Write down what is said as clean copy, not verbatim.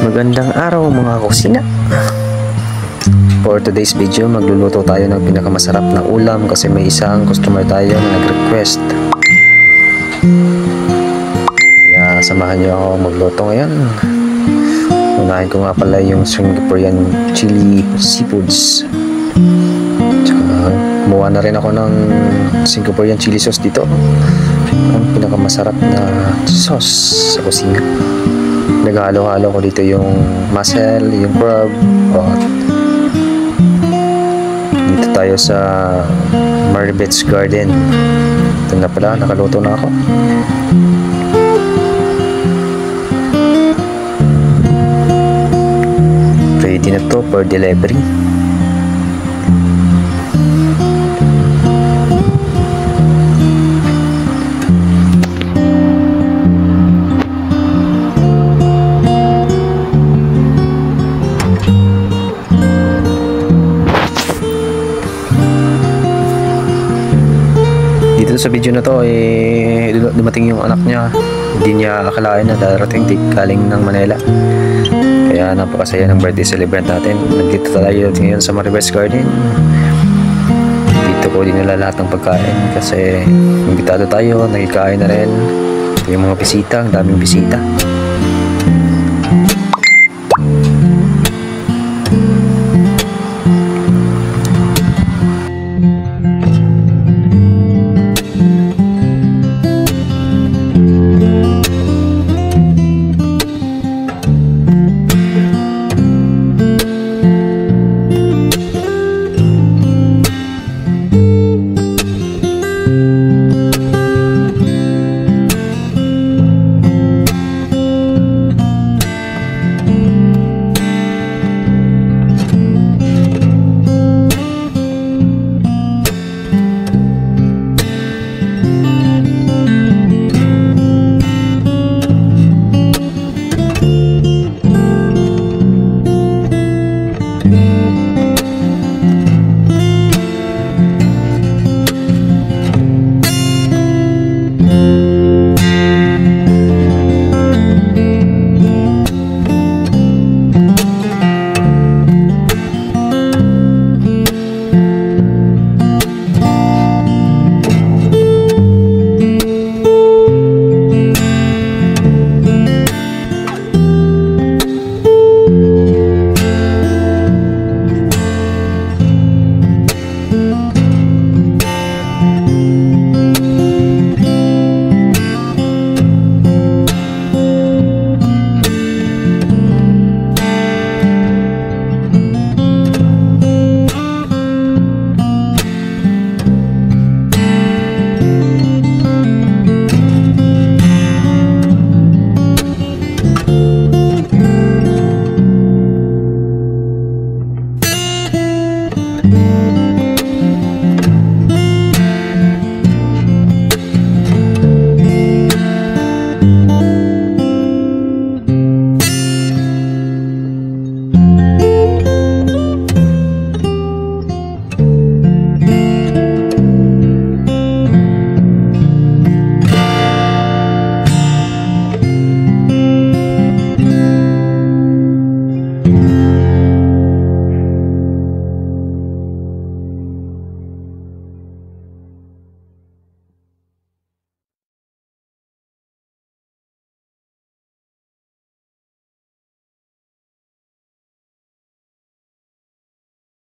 Magandang araw mga kusina. For today's video, magluluto tayo ng pinakamasarap na ulam kasi may isang customer tayo na nag-request. Kaya samahan niyo ako magluto ngayon. Unahin ko nga pala yung Singaporean chili seafoods. Tsaka kumuha na rin ako ng Singaporean chili sauce dito. Ang pinakamasarap na sauce sa kusina. Naghalo-halo ko dito yung mussel, yung crab. Dito tayo sa Maribet's Garden. Ito na pala, nakaluto na ako. Ready na to for delivery. Dito sa video na to dumating yung anak niya. Hindi niya akalain na darating galing ng Manila. Kaya napakasaya ng birthday celebrant natin. Nandito tayo ngayon sa Maribet's Garden. Dito ko dinala lahat ng pagkain kasi imbitado tayo, nagkikain na rin. Ito yung mga bisita, ang daming bisita.